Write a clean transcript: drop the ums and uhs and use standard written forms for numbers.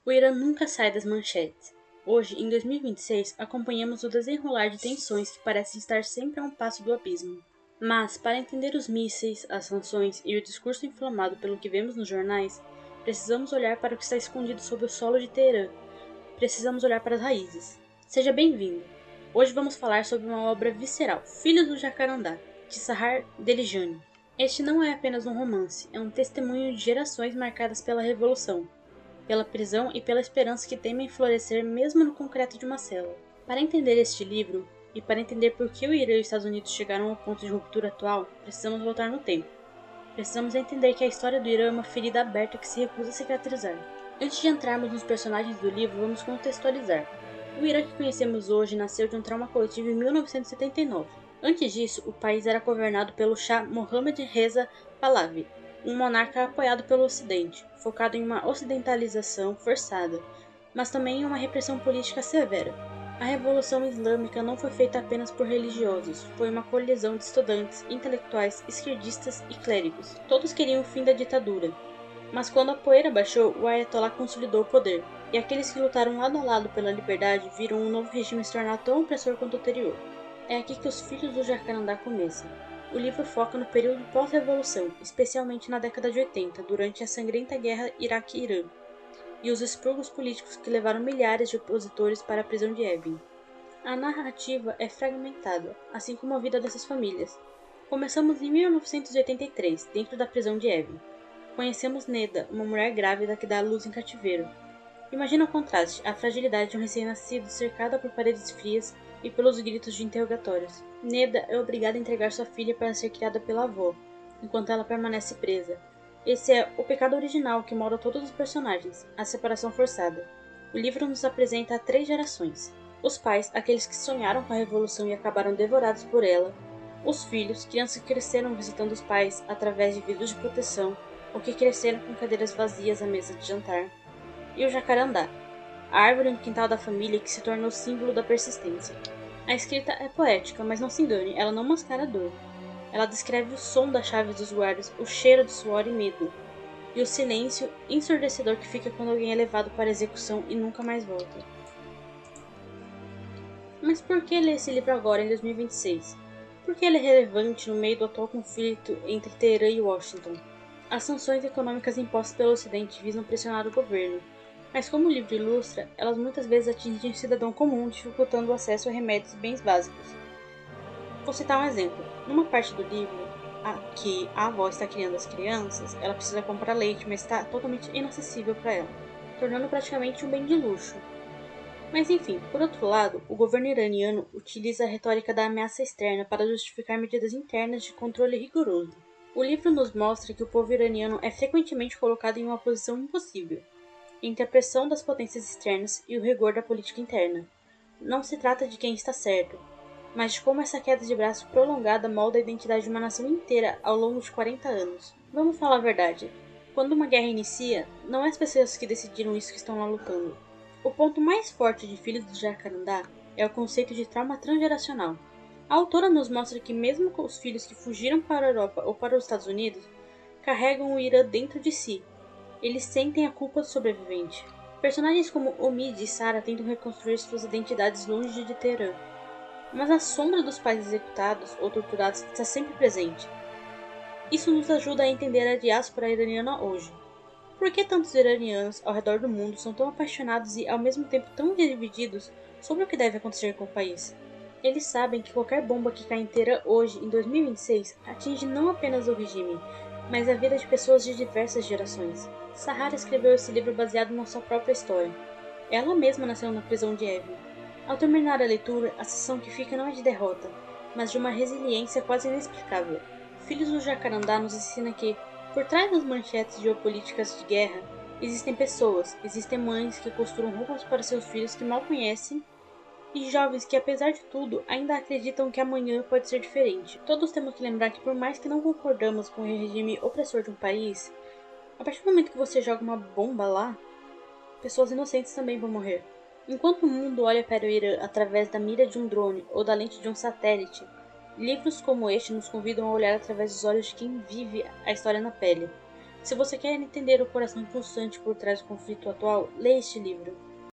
O Irã nunca sai das manchetes. Hoje, em 2026, acompanhamos o desenrolar de tensões que parecem estar sempre a um passo do abismo. Mas, para entender os mísseis, as sanções e o discurso inflamado pelo que vemos nos jornais, precisamos olhar para o que está escondido sob o solo de Teherã. Precisamos olhar para as raízes. Seja bem-vindo! Hoje vamos falar sobre uma obra visceral, Filhos do Jacarandá, de Sahar Deliljani. Este não é apenas um romance, é um testemunho de gerações marcadas pela revolução, pela prisão e pela esperança que temem florescer mesmo no concreto de uma cela. Para entender este livro, e para entender por que o Irã e os Estados Unidos chegaram ao ponto de ruptura atual, precisamos voltar no tempo. Precisamos entender que a história do Irã é uma ferida aberta que se recusa a cicatrizar. Antes de entrarmos nos personagens do livro, vamos contextualizar. O Irã que conhecemos hoje nasceu de um trauma coletivo em 1979. Antes disso, o país era governado pelo Shah Mohammad Reza Pahlavi, um monarca apoiado pelo Ocidente, focado em uma ocidentalização forçada, mas também em uma repressão política severa. A Revolução Islâmica não foi feita apenas por religiosos, foi uma colisão de estudantes, intelectuais, esquerdistas e clérigos. Todos queriam o fim da ditadura. Mas quando a poeira baixou, o Ayatollah consolidou o poder, e aqueles que lutaram lado a lado pela liberdade viram um novo regime se tornar tão opressor quanto o anterior. É aqui que os Filhos do Jacarandá começam. O livro foca no período pós-revolução, especialmente na década de 80, durante a sangrenta guerra Iraque-Irã, e os expurgos políticos que levaram milhares de opositores para a prisão de Evin. A narrativa é fragmentada, assim como a vida dessas famílias. Começamos em 1983, dentro da prisão de Evin. Conhecemos Neda, uma mulher grávida que dá à luz em cativeiro. Imagina o contraste, a fragilidade de um recém-nascido cercada por paredes frias e pelos gritos de interrogatórios. Neda é obrigada a entregar sua filha para ser criada pela avó, enquanto ela permanece presa. Esse é o pecado original que molda todos os personagens, a separação forçada. O livro nos apresenta 3 gerações. Os pais, aqueles que sonharam com a revolução e acabaram devorados por ela. Os filhos, crianças que cresceram visitando os pais através de vidros de proteção, ou que cresceram com cadeiras vazias à mesa de jantar. E o jacarandá, a árvore no quintal da família que se tornou símbolo da persistência. A escrita é poética, mas não se engane, ela não mascara a dor. Ela descreve o som das chaves dos guardas, o cheiro de suor e medo, e o silêncio ensurdecedor que fica quando alguém é levado para a execução e nunca mais volta. Mas por que ler esse livro agora, em 2026? Por que ele é relevante no meio do atual conflito entre Teherã e Washington? As sanções econômicas impostas pelo Ocidente visam pressionar o governo, mas como o livro ilustra, elas muitas vezes atingem o cidadão comum, dificultando o acesso a remédios e bens básicos. Vou citar um exemplo. Numa parte do livro, que a avó está criando as crianças, ela precisa comprar leite, mas está totalmente inacessível para ela, tornando praticamente um bem de luxo. Mas enfim, por outro lado, o governo iraniano utiliza a retórica da ameaça externa para justificar medidas internas de controle rigoroso. O livro nos mostra que o povo iraniano é frequentemente colocado em uma posição impossível, entre a pressão das potências externas e o rigor da política interna. Não se trata de quem está certo, mas de como essa queda de braço prolongada molda a identidade de uma nação inteira ao longo de 40 anos. Vamos falar a verdade. Quando uma guerra inicia, não é as pessoas que decidiram isso que estão lá lutando. O ponto mais forte de Filhos do Jacarandá é o conceito de trauma transgeracional. A autora nos mostra que mesmo os filhos que fugiram para a Europa ou para os Estados Unidos carregam o Irã dentro de si. Eles sentem a culpa do sobrevivente. Personagens como Omid e Sarah tentam reconstruir suas identidades longe de Teherã. Mas a sombra dos pais executados ou torturados está sempre presente. Isso nos ajuda a entender a diáspora iraniana hoje. Por que tantos iranianos ao redor do mundo são tão apaixonados e, ao mesmo tempo, tão divididos sobre o que deve acontecer com o país? Eles sabem que qualquer bomba que cai inteira hoje, em 2026, atinge não apenas o regime, mas a vida de pessoas de diversas gerações. Sahara escreveu esse livro baseado na sua própria história. Ela mesma nasceu na prisão de Evin. Ao terminar a leitura, a sensação que fica não é de derrota, mas de uma resiliência quase inexplicável. Filhos do Jacarandá nos ensina que, por trás das manchetes geopolíticas de guerra, existem pessoas, existem mães que costuram roupas para seus filhos que mal conhecem, e jovens que, apesar de tudo, ainda acreditam que amanhã pode ser diferente. Todos temos que lembrar que, por mais que não concordamos com o regime opressor de um país, a partir do momento que você joga uma bomba lá, pessoas inocentes também vão morrer. Enquanto o mundo olha para o Irã através da mira de um drone ou da lente de um satélite, livros como este nos convidam a olhar através dos olhos de quem vive a história na pele. Se você quer entender o coração pulsante por trás do conflito atual, leia este livro.